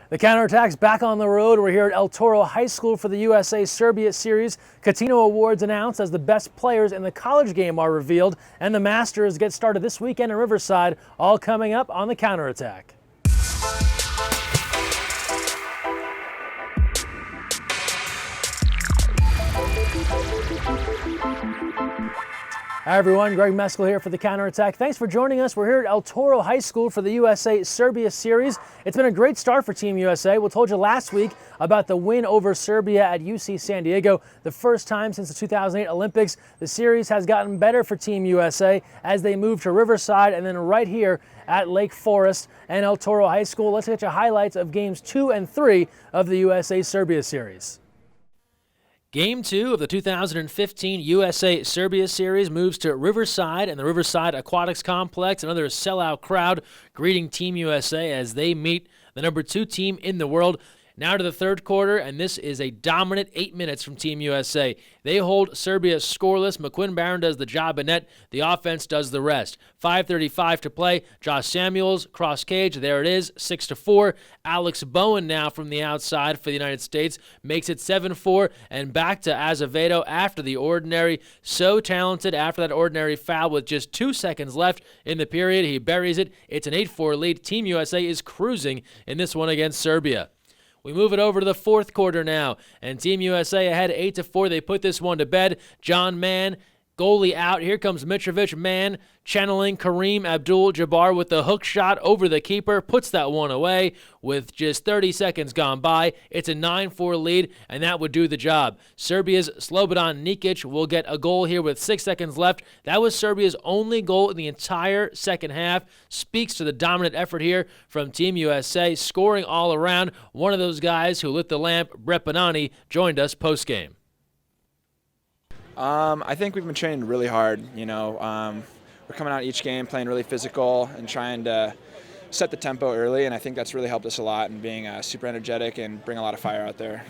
The counterattack's back on the road. We're here at El Toro High School for the USA Serbia Series. Catino Awards announced as the best players in the college game are revealed, and the Masters get started this weekend in Riverside, all coming up on the counterattack. Hi everyone, Greg Mescall here for the counterattack. Thanks for joining us. We're here at El Toro High School for the USA Serbia Series. It's been a great start for Team USA. We told you last week about the win over Serbia at UC San Diego. The first time since the 2008 Olympics. The series has gotten better for Team USA as they move to Riverside and then right here at Lake Forest and El Toro High School. Let's get you highlights of games 2 and 3 of the USA Serbia Series. Game 2 of the 2015 USA Serbia Series moves to Riverside and the Riverside Aquatics Complex. Another sellout crowd greeting Team USA as they meet the number 2 team in the world. Now to the third quarter, and this is a dominant 8 minutes from Team USA. They hold Serbia scoreless. McQuinn Barron does the job in net. The offense does the rest. 5:35 to play. Josh Samuels, cross cage. There it is, 6-4. Alex Bowen now from the outside for the United States makes it 7-4, and back to Azevedo after the ordinary. So talented after that ordinary foul with just 2 seconds left in the period. He buries it. It's an 8-4 lead. Team USA is cruising in this one against Serbia. We move it over to the fourth quarter now, and Team USA ahead 8-4. They put this one to bed. John Mann, goalie out. Here comes Mitrovic. Mann channeling Kareem Abdul-Jabbar with the hook shot over the keeper. Puts that one away with just 30 seconds gone by. It's a 9-4 lead, and that would do the job. Serbia's Slobodan Nikic will get a goal here with 6 seconds left. That was Serbia's only goal in the entire second half. Speaks to the dominant effort here from Team USA, scoring all around. One of those guys who lit the lamp, Brett Bonani, joined us post-game. I think we've been training really hard. We're coming out each game playing really physical and trying to set the tempo early, and I think that's really helped us a lot in being super energetic and bring a lot of fire out there.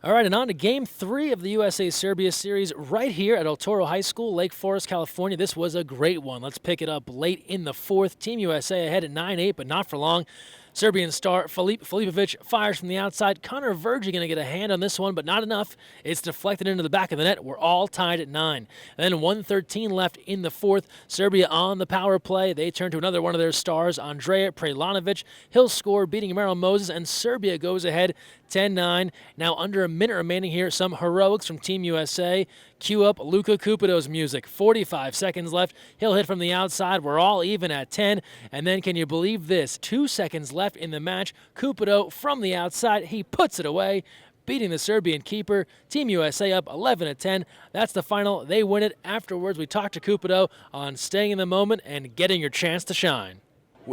All right, and on to Game 3 of the USA Serbia Series right here at El Toro High School, Lake Forest, California. This was a great one. Let's pick it up late in the fourth. Team USA ahead at 9-8, but not for long. Serbian star Filipovic fires from the outside. Connor Virgie going to get a hand on this one, but not enough. It's deflected into the back of the net. We're all tied at 9. And then 1:13 left in the fourth. Serbia on the power play. They turn to another one of their stars, Andrea Prelanovic. He'll score, beating Meryl Moses, and Serbia goes ahead 10-9. Now under a minute remaining here, some heroics from Team USA. Cue up Luka Kupido's music. 45 seconds left. He'll hit from the outside. We're all even at 10. And then can you believe this? 2 seconds left in the match. Cupido from the outside. He puts it away, beating the Serbian keeper. Team USA up 11-10. That's the final. They win it. Afterwards, we talked to Cupido on staying in the moment and getting your chance to shine.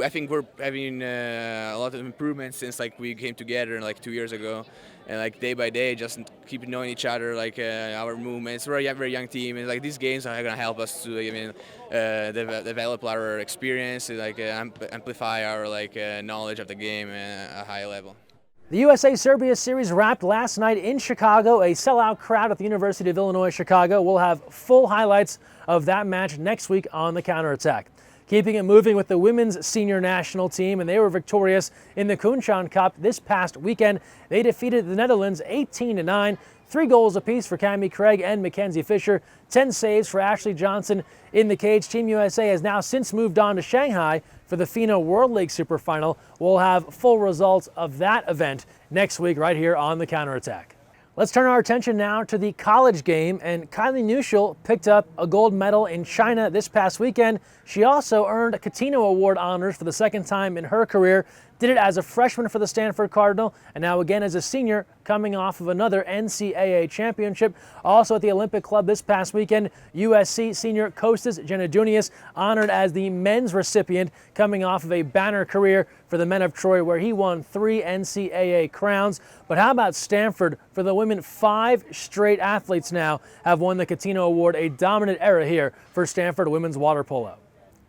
I think we're having a lot of improvements since we came together 2 years ago, and day by day just keep knowing each other, our movements. We're a very young team, and these games are going to help us to develop our experience, amplify our knowledge of the game at a high level. The USA Serbia Series wrapped last night in Chicago, a sellout crowd at the University of Illinois Chicago. We'll have full highlights of that match next week on the counterattack. Keeping it moving with the women's senior national team, and they were victorious in the Kunshan Cup this past weekend. They defeated the Netherlands 18-9. 3 goals apiece for Cammie Craig and Mackenzie Fisher. 10 saves for Ashley Johnson in the cage. Team USA has now since moved on to Shanghai for the FINA World League Super Final. We'll have full results of that event next week right here on the counterattack. Let's turn our attention now to the college game, and Kylie Neuschel picked up a gold medal in China this past weekend. She also earned Catino Award honors for the second time in her career. Did it as a freshman for the Stanford Cardinal, and now again as a senior, coming off of another NCAA championship. Also at the Olympic Club this past weekend, USC senior Kostas Genadunias honored as the men's recipient, coming off of a banner career for the men of Troy, where he won 3 NCAA crowns. But how about Stanford? For the women, 5 straight athletes now have won the Catino Award, a dominant era here for Stanford women's water polo.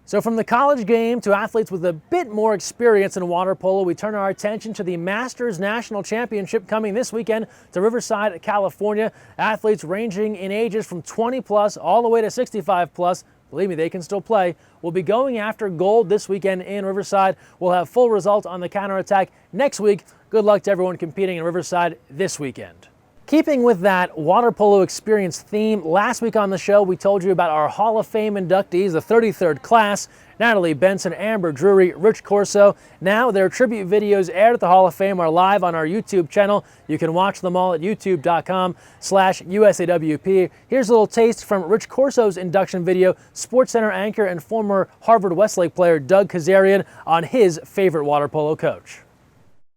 So from the college game to athletes with a bit more experience in water polo, we turn our attention to the Masters National Championship coming this weekend to Riverside, California. Athletes ranging in ages from 20 plus all the way to 65 plus Believe me, they can still play. We'll be going after gold this weekend in Riverside. We'll have full results on the counterattack next week. Good luck to everyone competing in Riverside this weekend. Keeping with that water polo experience theme, last week on the show we told you about our Hall of Fame inductees, the 33rd class, Natalie Benson, Amber Drury, Rich Corso. Now their tribute videos aired at the Hall of Fame are live on our YouTube channel. You can watch them all at youtube.com/USAWP. Here's a little taste from Rich Corso's induction video, SportsCenter anchor and former Harvard Westlake player Doug Kazarian on his favorite water polo coach.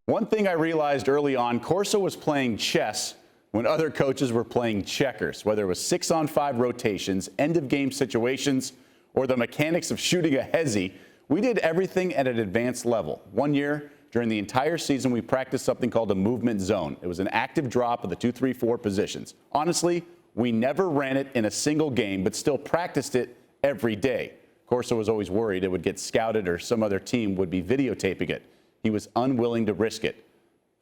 One thing I realized early on, Corso was playing chess when other coaches were playing checkers, whether it was 6-on-5 rotations, end-of-game situations, or the mechanics of shooting a hezzy. We did everything at an advanced level. One year, during the entire season, we practiced something called a movement zone. It was an active drop of the 2, 3, 4 positions. Honestly, we never ran it in a single game, but still practiced it every day. Corso was always worried it would get scouted or some other team would be videotaping it. He was unwilling to risk it.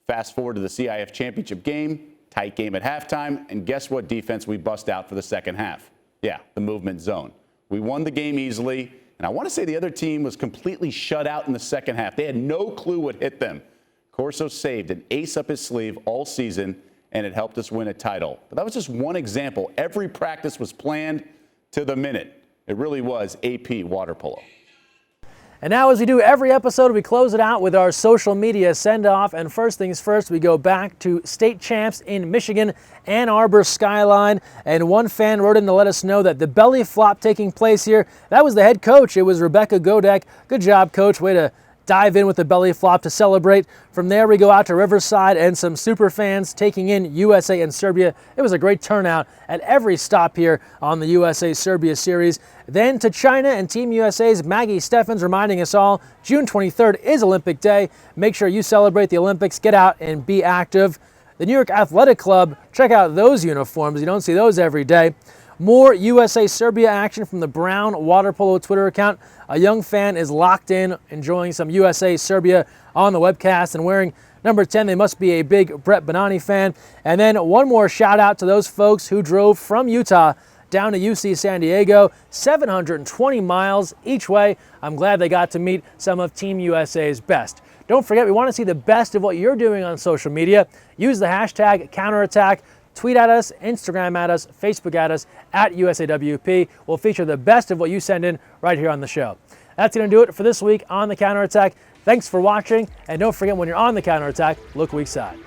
Fast forward to the CIF championship game, tight game at halftime, and guess what defense we bust out for the second half? Yeah, the movement zone. We won the game easily, and I want to say the other team was completely shut out in the second half. They had no clue what hit them. Corso saved an ace up his sleeve all season, and it helped us win a title. But that was just one example. Every practice was planned to the minute. It really was AP water polo. And now, as we do every episode, we close it out with our social media send-off. And first things first, we go back to state champs in Michigan, Ann Arbor Skyline. And one fan wrote in to let us know that the belly flop taking place here, that was the head coach. It was Rebecca Godek. Good job, coach. Way to dive in with the belly flop to celebrate. From there, we go out to Riverside and some super fans taking in USA and Serbia. It was a great turnout at every stop here on the USA Serbia Series. Then to China and Team USA's Maggie Steffens reminding us all June 23rd is Olympic Day. Make sure you celebrate the Olympics, get out and be active. The New York Athletic Club, check out those uniforms. You don't see those every day. More USA Serbia action from the Brown Water Polo Twitter account. A young fan is locked in, enjoying some USA Serbia on the webcast and wearing number 10. They must be a big Brett Bonani fan. And then one more shout out to those folks who drove from Utah down to UC San Diego, 720 miles each way. I'm glad they got to meet some of Team USA's best. Don't forget, we want to see the best of what you're doing on social media. Use the hashtag counterattack. Tweet at us, Instagram at us, Facebook at us, at USAWP. We'll feature the best of what you send in right here on the show. That's going to do it for this week on The Counterattack. Thanks for watching, and don't forget, when you're on The Counterattack, look weak side.